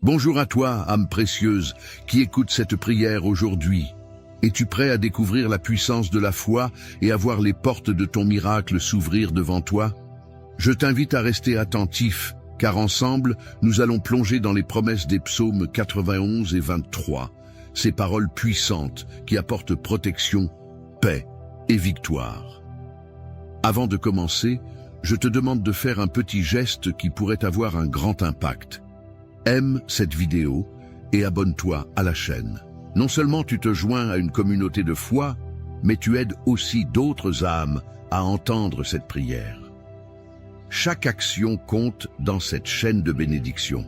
Bonjour à toi, âme précieuse, qui écoute cette prière aujourd'hui. Es-tu prêt à découvrir la puissance de la foi et à voir les portes de ton miracle s'ouvrir devant toi? Je t'invite à rester attentif, car ensemble, nous allons plonger dans les promesses des psaumes 91 et 23, ces paroles puissantes qui apportent protection, paix et victoire. Avant de commencer, je te demande de faire un petit geste qui pourrait avoir un grand impact. Aime cette vidéo et abonne-toi à la chaîne. Non seulement tu te joins à une communauté de foi, mais tu aides aussi d'autres âmes à entendre cette prière. Chaque action compte dans cette chaîne de bénédiction.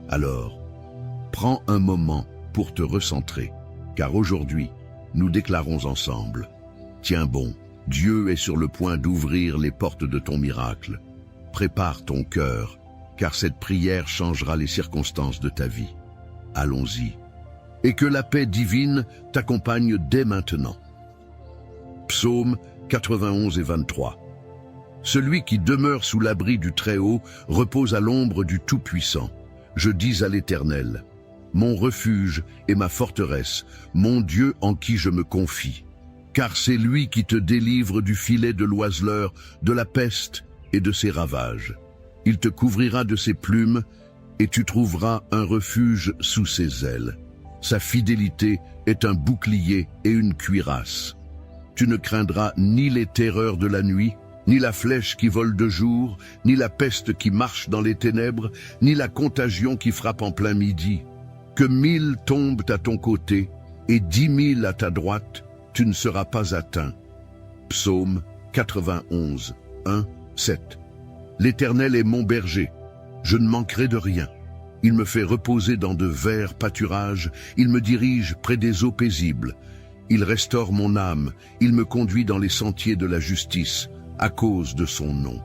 Alors, prends un moment pour te recentrer, car aujourd'hui, nous déclarons ensemble: tiens bon, Dieu est sur le point d'ouvrir les portes de ton miracle. Prépare ton cœur, car cette prière changera les circonstances de ta vie. Allons-y. Et que la paix divine t'accompagne dès maintenant. Psaume 91 et 23. Celui qui demeure sous l'abri du Très-Haut repose à l'ombre du Tout-Puissant. Je dis à l'Éternel: mon refuge et ma forteresse, mon Dieu en qui je me confie. Car c'est lui qui te délivre du filet de l'oiseleur, de la peste et de ses ravages. Il te couvrira de ses plumes, et tu trouveras un refuge sous ses ailes. Sa fidélité est un bouclier et une cuirasse. Tu ne craindras ni les terreurs de la nuit, ni la flèche qui vole de jour, ni la peste qui marche dans les ténèbres, ni la contagion qui frappe en plein midi. Que 1000 tombent à ton côté, et 10 000 à ta droite, tu ne seras pas atteint. Psaume 91, 1, 7. L'Éternel est mon berger, je ne manquerai de rien. Il me fait reposer dans de verts pâturages, il me dirige près des eaux paisibles. Il restaure mon âme, il me conduit dans les sentiers de la justice, à cause de son nom.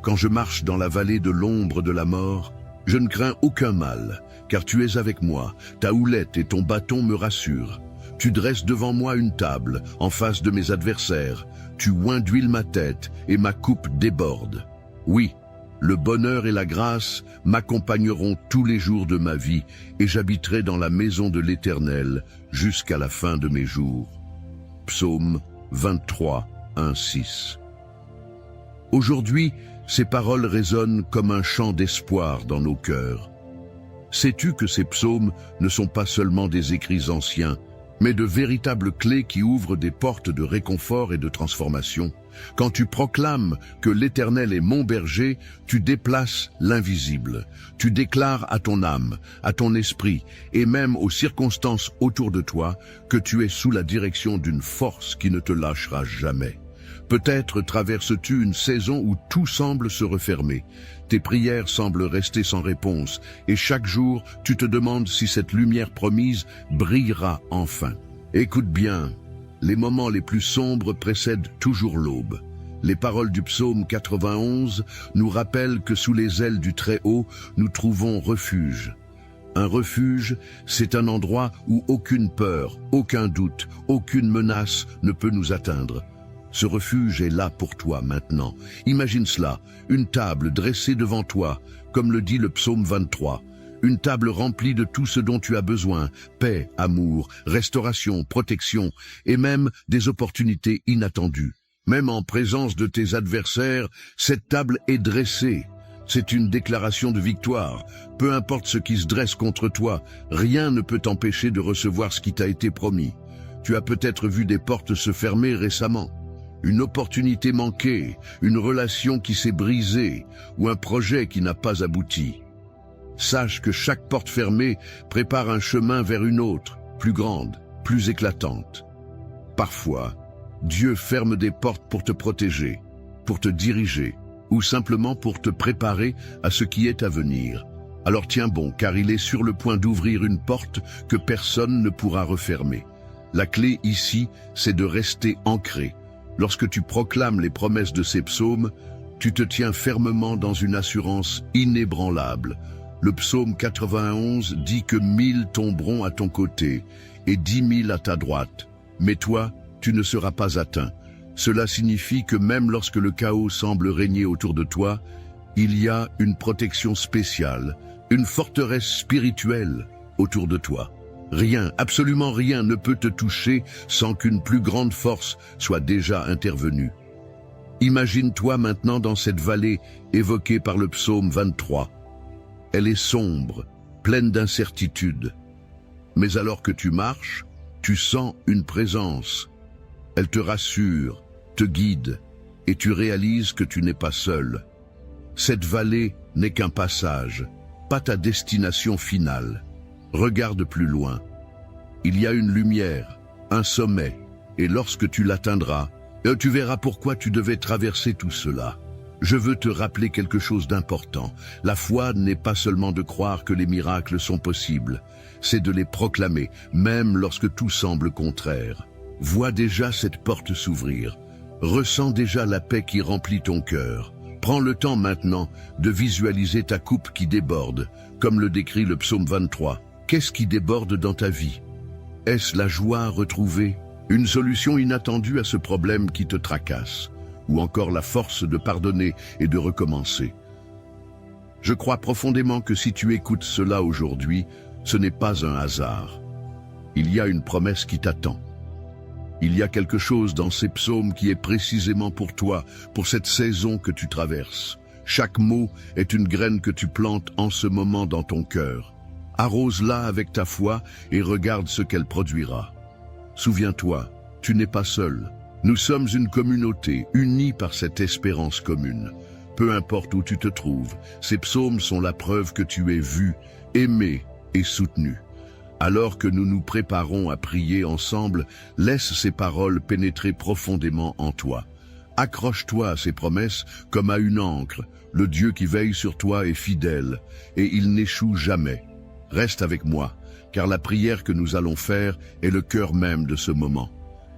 Quand je marche dans la vallée de l'ombre de la mort, je ne crains aucun mal, car tu es avec moi, ta houlette et ton bâton me rassurent. Tu dresses devant moi une table, en face de mes adversaires. Tu oins d'huile ma tête, et ma coupe déborde. Oui, le bonheur et la grâce m'accompagneront tous les jours de ma vie, et j'habiterai dans la maison de l'Éternel jusqu'à la fin de mes jours. Psaume 23, 1, 6. Aujourd'hui, ces paroles résonnent comme un chant d'espoir dans nos cœurs. Sais-tu que ces psaumes ne sont pas seulement des écrits anciens, mais de véritables clés qui ouvrent des portes de réconfort et de transformation? Quand tu proclames que l'Éternel est mon berger, tu déplaces l'invisible. Tu déclares à ton âme, à ton esprit et même aux circonstances autour de toi que tu es sous la direction d'une force qui ne te lâchera jamais. Peut-être traverses-tu une saison où tout semble se refermer. Tes prières semblent rester sans réponse et chaque jour, tu te demandes si cette lumière promise brillera enfin. Écoute bien, les moments les plus sombres précèdent toujours l'aube. Les paroles du psaume 91 nous rappellent que sous les ailes du Très-Haut, nous trouvons refuge. Un refuge, c'est un endroit où aucune peur, aucun doute, aucune menace ne peut nous atteindre. Ce refuge est là pour toi maintenant. Imagine cela, une table dressée devant toi, comme le dit le psaume 23. Une table remplie de tout ce dont tu as besoin, paix, amour, restauration, protection, et même des opportunités inattendues. Même en présence de tes adversaires, cette table est dressée. C'est une déclaration de victoire. Peu importe ce qui se dresse contre toi, rien ne peut t'empêcher de recevoir ce qui t'a été promis. Tu as peut-être vu des portes se fermer récemment. Une opportunité manquée, une relation qui s'est brisée ou un projet qui n'a pas abouti. Sache que chaque porte fermée prépare un chemin vers une autre, plus grande, plus éclatante. Parfois, Dieu ferme des portes pour te protéger, pour te diriger ou simplement pour te préparer à ce qui est à venir. Alors tiens bon, car il est sur le point d'ouvrir une porte que personne ne pourra refermer. La clé ici, c'est de rester ancré. Lorsque tu proclames les promesses de ces psaumes, tu te tiens fermement dans une assurance inébranlable. Le psaume 91 dit que 1000 tomberont à ton côté et 10 000 à ta droite. Mais toi, tu ne seras pas atteint. Cela signifie que même lorsque le chaos semble régner autour de toi, il y a une protection spéciale, une forteresse spirituelle autour de toi. Rien, absolument rien ne peut te toucher sans qu'une plus grande force soit déjà intervenue. Imagine-toi maintenant dans cette vallée évoquée par le psaume 23. Elle est sombre, pleine d'incertitudes. Mais alors que tu marches, tu sens une présence. Elle te rassure, te guide, et tu réalises que tu n'es pas seul. Cette vallée n'est qu'un passage, pas ta destination finale. Regarde plus loin. Il y a une lumière, un sommet, et lorsque tu l'atteindras, tu verras pourquoi tu devais traverser tout cela. Je veux te rappeler quelque chose d'important. La foi n'est pas seulement de croire que les miracles sont possibles, c'est de les proclamer, même lorsque tout semble contraire. Vois déjà cette porte s'ouvrir. Ressens déjà la paix qui remplit ton cœur. Prends le temps maintenant de visualiser ta coupe qui déborde, comme le décrit le psaume 23. Qu'est-ce qui déborde dans ta vie? Est-ce la joie retrouvée, une solution inattendue à ce problème qui te tracasse, ou encore la force de pardonner et de recommencer? Je crois profondément que si tu écoutes cela aujourd'hui, ce n'est pas un hasard. Il y a une promesse qui t'attend. Il y a quelque chose dans ces psaumes qui est précisément pour toi, pour cette saison que tu traverses. Chaque mot est une graine que tu plantes en ce moment dans ton cœur. Arrose-la avec ta foi et regarde ce qu'elle produira. Souviens-toi, tu n'es pas seul. Nous sommes une communauté, unie par cette espérance commune. Peu importe où tu te trouves, ces psaumes sont la preuve que tu es vu, aimé et soutenu. Alors que nous nous préparons à prier ensemble, laisse ces paroles pénétrer profondément en toi. Accroche-toi à ces promesses comme à une ancre. Le Dieu qui veille sur toi est fidèle et il n'échoue jamais. Reste avec moi, car la prière que nous allons faire est le cœur même de ce moment.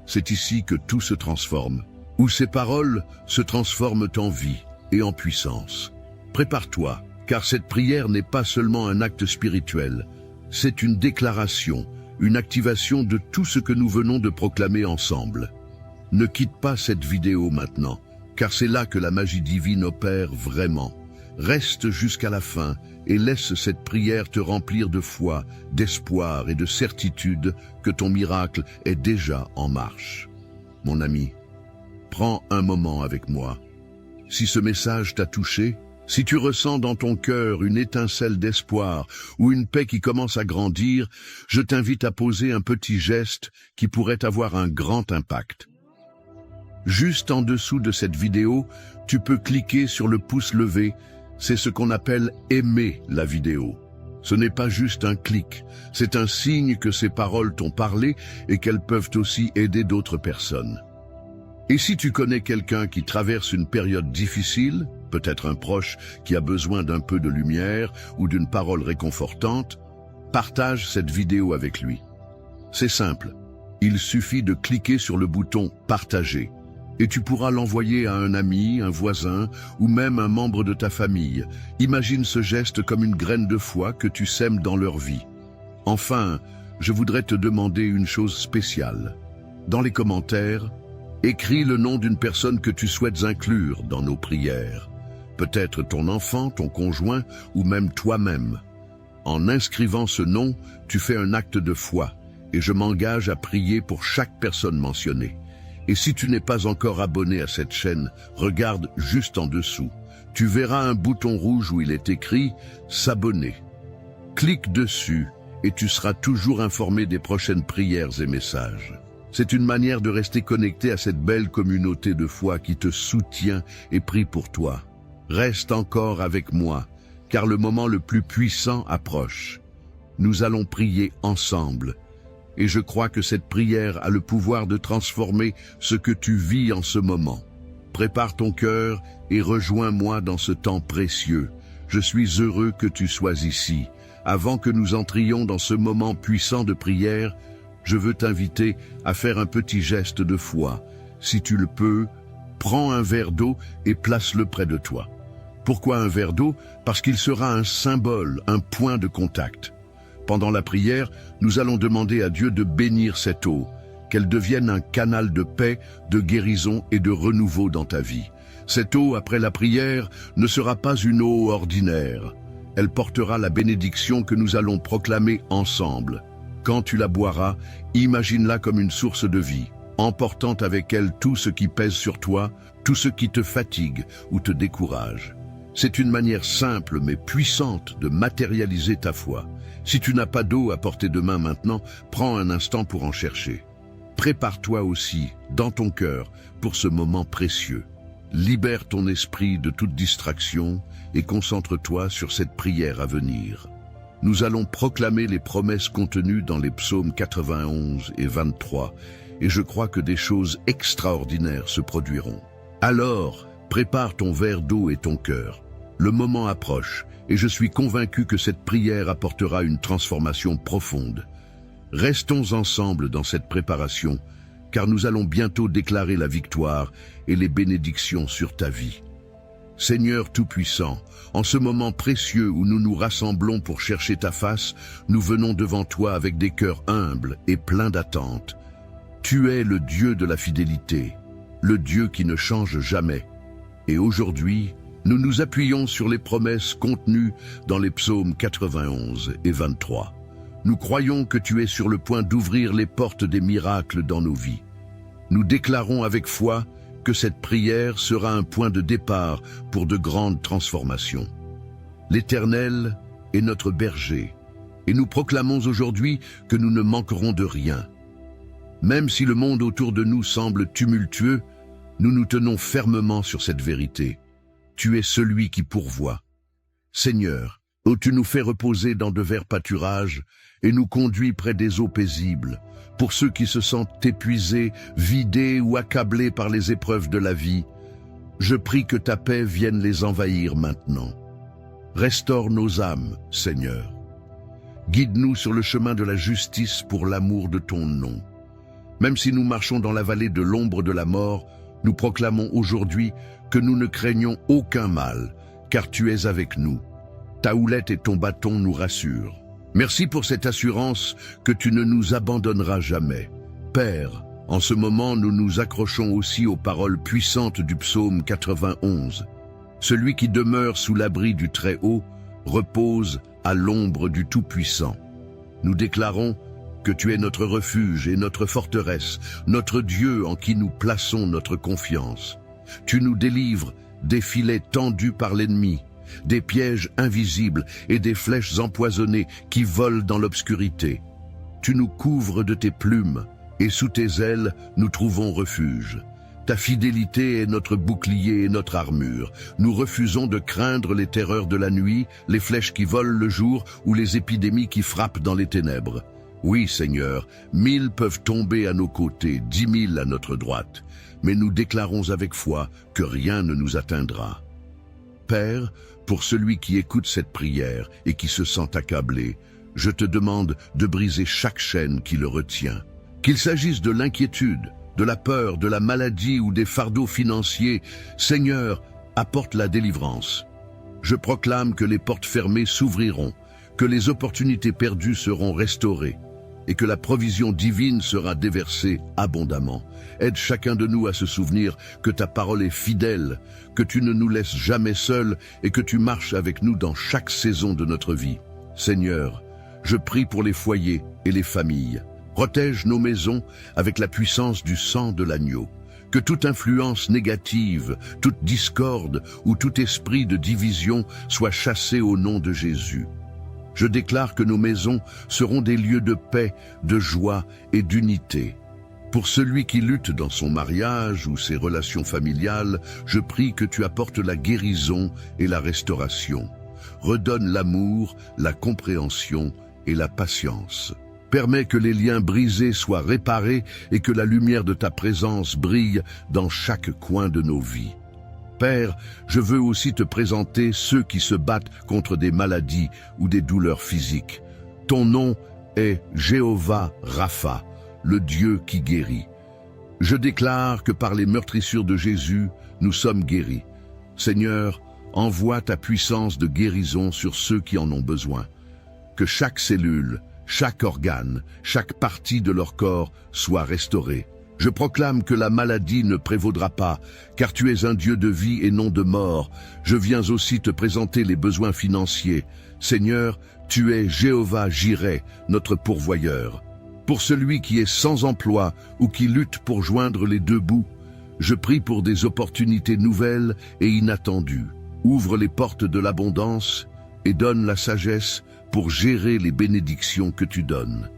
C'est ici que tout se transforme, où ces paroles se transforment en vie et en puissance. Prépare-toi, car cette prière n'est pas seulement un acte spirituel, c'est une déclaration, une activation de tout ce que nous venons de proclamer ensemble. Ne quitte pas cette vidéo maintenant, car c'est là que la magie divine opère vraiment. Reste jusqu'à la fin et laisse cette prière te remplir de foi, d'espoir et de certitude que ton miracle est déjà en marche. Mon ami, prends un moment avec moi. Si ce message t'a touché, si tu ressens dans ton cœur une étincelle d'espoir ou une paix qui commence à grandir, je t'invite à poser un petit geste qui pourrait avoir un grand impact. Juste en dessous de cette vidéo, tu peux cliquer sur le pouce levé. C'est ce qu'on appelle aimer la vidéo. Ce n'est pas juste un clic, c'est un signe que ces paroles t'ont parlé et qu'elles peuvent aussi aider d'autres personnes. Et si tu connais quelqu'un qui traverse une période difficile, peut-être un proche qui a besoin d'un peu de lumière ou d'une parole réconfortante, partage cette vidéo avec lui. C'est simple, il suffit de cliquer sur le bouton « Partager ». Et tu pourras l'envoyer à un ami, un voisin ou même un membre de ta famille. Imagine ce geste comme une graine de foi que tu sèmes dans leur vie. Enfin, je voudrais te demander une chose spéciale. Dans les commentaires, écris le nom d'une personne que tu souhaites inclure dans nos prières. Peut-être ton enfant, ton conjoint ou même toi-même. En inscrivant ce nom, tu fais un acte de foi et je m'engage à prier pour chaque personne mentionnée. Et si tu n'es pas encore abonné à cette chaîne, regarde juste en dessous. Tu verras un bouton rouge où il est écrit « S'abonner ». Clique dessus et tu seras toujours informé des prochaines prières et messages. C'est une manière de rester connecté à cette belle communauté de foi qui te soutient et prie pour toi. Reste encore avec moi, car le moment le plus puissant approche. Nous allons prier ensemble. Et je crois que cette prière a le pouvoir de transformer ce que tu vis en ce moment. Prépare ton cœur et rejoins-moi dans ce temps précieux. Je suis heureux que tu sois ici. Avant que nous entrions dans ce moment puissant de prière, je veux t'inviter à faire un petit geste de foi. Si tu le peux, prends un verre d'eau et place-le près de toi. Pourquoi un verre d'eau? Parce qu'il sera un symbole, un point de contact. Pendant la prière, nous allons demander à Dieu de bénir cette eau, qu'elle devienne un canal de paix, de guérison et de renouveau dans ta vie. Cette eau, après la prière, ne sera pas une eau ordinaire. Elle portera la bénédiction que nous allons proclamer ensemble. Quand tu la boiras, imagine-la comme une source de vie, emportant avec elle tout ce qui pèse sur toi, tout ce qui te fatigue ou te décourage. C'est une manière simple mais puissante de matérialiser ta foi. Si tu n'as pas d'eau à portée de main maintenant, prends un instant pour en chercher. Prépare-toi aussi, dans ton cœur, pour ce moment précieux. Libère ton esprit de toute distraction et concentre-toi sur cette prière à venir. Nous allons proclamer les promesses contenues dans les psaumes 91 et 23, et je crois que des choses extraordinaires se produiront. Alors, prépare ton verre d'eau et ton cœur. Le moment approche, et je suis convaincu que cette prière apportera une transformation profonde. Restons ensemble dans cette préparation, car nous allons bientôt déclarer la victoire et les bénédictions sur ta vie. Seigneur Tout-Puissant, en ce moment précieux où nous nous rassemblons pour chercher ta face, nous venons devant toi avec des cœurs humbles et pleins d'attente. Tu es le Dieu de la fidélité, le Dieu qui ne change jamais. Et aujourd'hui, nous nous appuyons sur les promesses contenues dans les psaumes 91 et 23. Nous croyons que tu es sur le point d'ouvrir les portes des miracles dans nos vies. Nous déclarons avec foi que cette prière sera un point de départ pour de grandes transformations. L'Éternel est notre berger, et nous proclamons aujourd'hui que nous ne manquerons de rien. Même si le monde autour de nous semble tumultueux, nous nous tenons fermement sur cette vérité. Tu es celui qui pourvoit. Seigneur, ô tu nous fais reposer dans de verts pâturages et nous conduis près des eaux paisibles. Pour ceux qui se sentent épuisés, vidés ou accablés par les épreuves de la vie, je prie que ta paix vienne les envahir maintenant. Restaure nos âmes, Seigneur. Guide-nous sur le chemin de la justice pour l'amour de ton nom. Même si nous marchons dans la vallée de l'ombre de la mort, nous proclamons aujourd'hui que nous ne craignons aucun mal, car tu es avec nous. Ta houlette et ton bâton nous rassurent. Merci pour cette assurance que tu ne nous abandonneras jamais. Père, en ce moment, nous nous accrochons aussi aux paroles puissantes du psaume 91. Celui qui demeure sous l'abri du Très-Haut repose à l'ombre du Tout-Puissant. Nous déclarons que tu es notre refuge et notre forteresse, notre Dieu en qui nous plaçons notre confiance. Tu nous délivres des filets tendus par l'ennemi, des pièges invisibles et des flèches empoisonnées qui volent dans l'obscurité. Tu nous couvres de tes plumes, et sous tes ailes, nous trouvons refuge. Ta fidélité est notre bouclier et notre armure. Nous refusons de craindre les terreurs de la nuit, les flèches qui volent le jour ou les épidémies qui frappent dans les ténèbres. Oui, Seigneur, 1000 peuvent tomber à nos côtés, 10 000 à notre droite, mais nous déclarons avec foi que rien ne nous atteindra. Père, pour celui qui écoute cette prière et qui se sent accablé, je te demande de briser chaque chaîne qui le retient. Qu'il s'agisse de l'inquiétude, de la peur, de la maladie ou des fardeaux financiers, Seigneur, apporte la délivrance. Je proclame que les portes fermées s'ouvriront, que les opportunités perdues seront restaurées et que la provision divine sera déversée abondamment. Aide chacun de nous à se souvenir que ta parole est fidèle, que tu ne nous laisses jamais seuls et que tu marches avec nous dans chaque saison de notre vie. Seigneur, je prie pour les foyers et les familles. Protège nos maisons avec la puissance du sang de l'agneau. Que toute influence négative, toute discorde ou tout esprit de division soit chassé au nom de Jésus. Je déclare que nos maisons seront des lieux de paix, de joie et d'unité. Pour celui qui lutte dans son mariage ou ses relations familiales, je prie que tu apportes la guérison et la restauration. Redonne l'amour, la compréhension et la patience. Permets que les liens brisés soient réparés et que la lumière de ta présence brille dans chaque coin de nos vies. Père, je veux aussi te présenter ceux qui se battent contre des maladies ou des douleurs physiques. Ton nom est Jéhovah Rapha, le Dieu qui guérit. Je déclare que par les meurtrissures de Jésus, nous sommes guéris. Seigneur, envoie ta puissance de guérison sur ceux qui en ont besoin. Que chaque cellule, chaque organe, chaque partie de leur corps soit restaurée. Je proclame que la maladie ne prévaudra pas, car tu es un Dieu de vie et non de mort. Je viens aussi te présenter les besoins financiers. Seigneur, tu es Jéhovah Jireh, notre pourvoyeur. Pour celui qui est sans emploi ou qui lutte pour joindre les deux bouts, je prie pour des opportunités nouvelles et inattendues. Ouvre les portes de l'abondance et donne la sagesse pour gérer les bénédictions que tu donnes.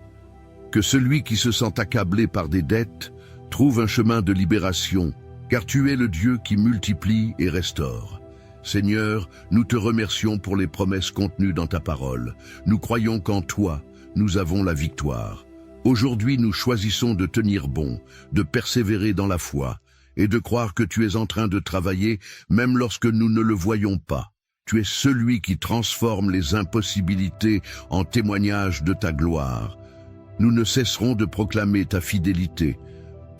Que celui qui se sent accablé par des dettes trouve un chemin de libération, car tu es le Dieu qui multiplie et restaure. Seigneur, nous te remercions pour les promesses contenues dans ta parole. Nous croyons qu'en toi, nous avons la victoire. Aujourd'hui, nous choisissons de tenir bon, de persévérer dans la foi, et de croire que tu es en train de travailler même lorsque nous ne le voyons pas. Tu es celui qui transforme les impossibilités en témoignage de ta gloire. Nous ne cesserons de proclamer ta fidélité.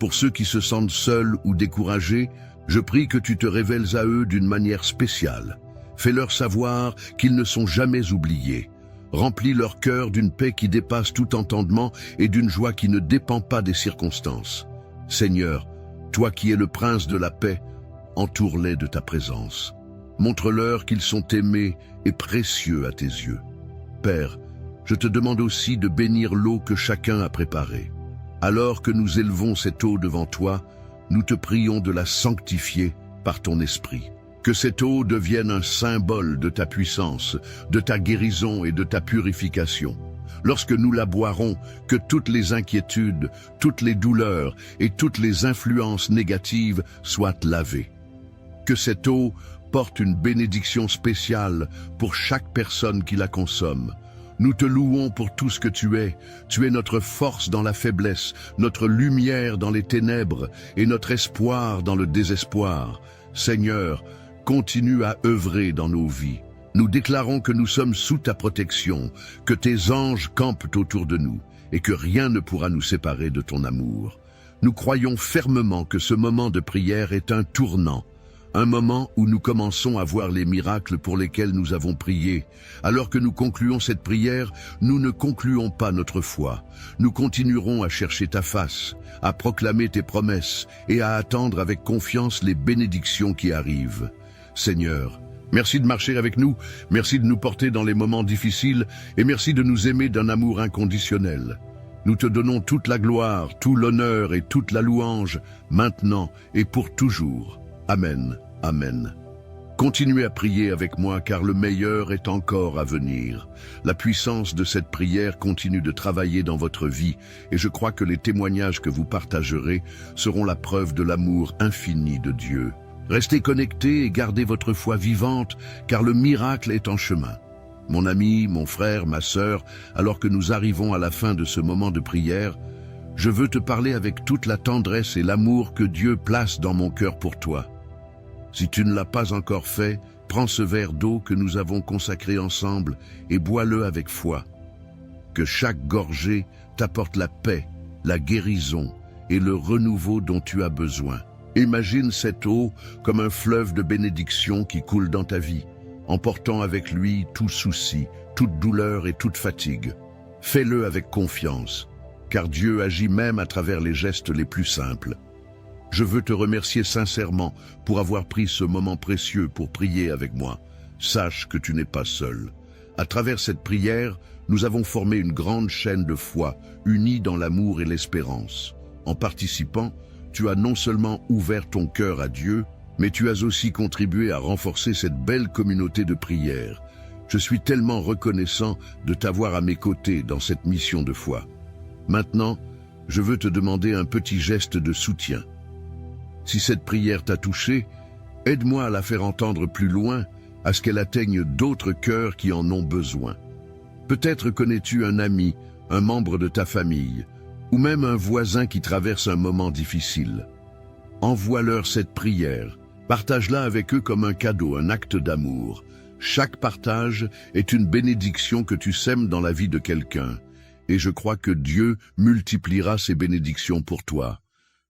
Pour ceux qui se sentent seuls ou découragés, je prie que tu te révèles à eux d'une manière spéciale. Fais-leur savoir qu'ils ne sont jamais oubliés. Remplis leur cœur d'une paix qui dépasse tout entendement et d'une joie qui ne dépend pas des circonstances. Seigneur, toi qui es le prince de la paix, entoure-les de ta présence. Montre-leur qu'ils sont aimés et précieux à tes yeux. Père, je te demande aussi de bénir l'eau que chacun a préparée. Alors que nous élevons cette eau devant toi, nous te prions de la sanctifier par ton esprit. Que cette eau devienne un symbole de ta puissance, de ta guérison et de ta purification. Lorsque nous la boirons, que toutes les inquiétudes, toutes les douleurs et toutes les influences négatives soient lavées. Que cette eau porte une bénédiction spéciale pour chaque personne qui la consomme. Nous te louons pour tout ce que tu es. Tu es notre force dans la faiblesse, notre lumière dans les ténèbres et notre espoir dans le désespoir. Seigneur, continue à œuvrer dans nos vies. Nous déclarons que nous sommes sous ta protection, que tes anges campent autour de nous et que rien ne pourra nous séparer de ton amour. Nous croyons fermement que ce moment de prière est un tournant, un moment où nous commençons à voir les miracles pour lesquels nous avons prié. Alors que nous concluons cette prière, nous ne concluons pas notre foi. Nous continuerons à chercher ta face, à proclamer tes promesses et à attendre avec confiance les bénédictions qui arrivent. Seigneur, merci de marcher avec nous, merci de nous porter dans les moments difficiles et merci de nous aimer d'un amour inconditionnel. Nous te donnons toute la gloire, tout l'honneur et toute la louange, maintenant et pour toujours. Amen, amen. Continuez à prier avec moi car le meilleur est encore à venir. La puissance de cette prière continue de travailler dans votre vie et je crois que les témoignages que vous partagerez seront la preuve de l'amour infini de Dieu. Restez connectés et gardez votre foi vivante car le miracle est en chemin. Mon ami, mon frère, ma sœur, alors que nous arrivons à la fin de ce moment de prière, je veux te parler avec toute la tendresse et l'amour que Dieu place dans mon cœur pour toi. Si tu ne l'as pas encore fait, prends ce verre d'eau que nous avons consacré ensemble et bois-le avec foi. Que chaque gorgée t'apporte la paix, la guérison et le renouveau dont tu as besoin. Imagine cette eau comme un fleuve de bénédiction qui coule dans ta vie, emportant avec lui tout souci, toute douleur et toute fatigue. Fais-le avec confiance, car Dieu agit même à travers les gestes les plus simples. Je veux te remercier sincèrement pour avoir pris ce moment précieux pour prier avec moi. Sache que tu n'es pas seul. À travers cette prière, nous avons formé une grande chaîne de foi, unie dans l'amour et l'espérance. En participant, tu as non seulement ouvert ton cœur à Dieu, mais tu as aussi contribué à renforcer cette belle communauté de prière. Je suis tellement reconnaissant de t'avoir à mes côtés dans cette mission de foi. Maintenant, je veux te demander un petit geste de soutien. Si cette prière t'a touché, aide-moi à la faire entendre plus loin, à ce qu'elle atteigne d'autres cœurs qui en ont besoin. Peut-être connais-tu un ami, un membre de ta famille, ou même un voisin qui traverse un moment difficile. Envoie-leur cette prière, partage-la avec eux comme un cadeau, un acte d'amour. Chaque partage est une bénédiction que tu sèmes dans la vie de quelqu'un, et je crois que Dieu multipliera ces bénédictions pour toi.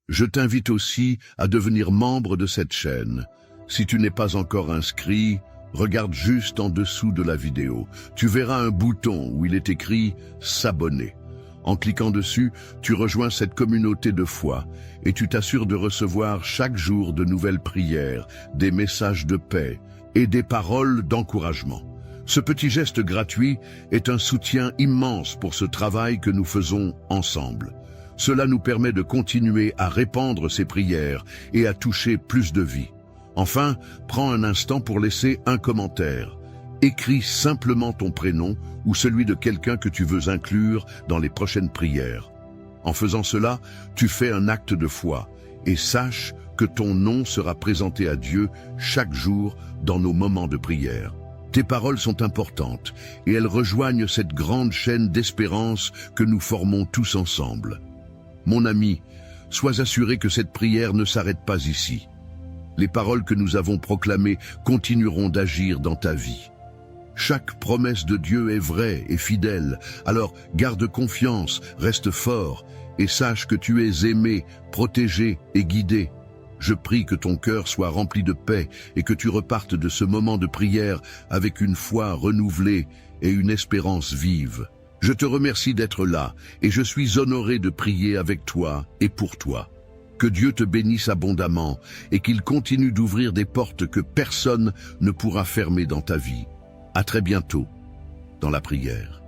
Je t'invite aussi à devenir membre de cette chaîne. Si tu n'es pas encore inscrit, regarde juste en dessous de la vidéo. Tu verras un bouton où il est écrit « S'abonner ». En cliquant dessus, tu rejoins cette communauté de foi et tu t'assures de recevoir chaque jour de nouvelles prières, des messages de paix et des paroles d'encouragement. Ce petit geste gratuit est un soutien immense pour ce travail que nous faisons ensemble. Cela nous permet de continuer à répandre ces prières et à toucher plus de vies. Enfin, prends un instant pour laisser un commentaire. Écris simplement ton prénom ou celui de quelqu'un que tu veux inclure dans les prochaines prières. En faisant cela, tu fais un acte de foi et sache que ton nom sera présenté à Dieu chaque jour dans nos moments de prière. Tes paroles sont importantes et elles rejoignent cette grande chaîne d'espérance que nous formons tous ensemble. Mon ami, sois assuré que cette prière ne s'arrête pas ici. Les paroles que nous avons proclamées continueront d'agir dans ta vie. Chaque promesse de Dieu est vraie et fidèle, alors garde confiance, reste fort et sache que tu es aimé, protégé et guidé. Je prie que ton cœur soit rempli de paix et que tu repartes de ce moment de prière avec une foi renouvelée et une espérance vive. Je te remercie d'être là et je suis honoré de prier avec toi et pour toi. Que Dieu te bénisse abondamment et qu'il continue d'ouvrir des portes que personne ne pourra fermer dans ta vie. À très bientôt dans la prière.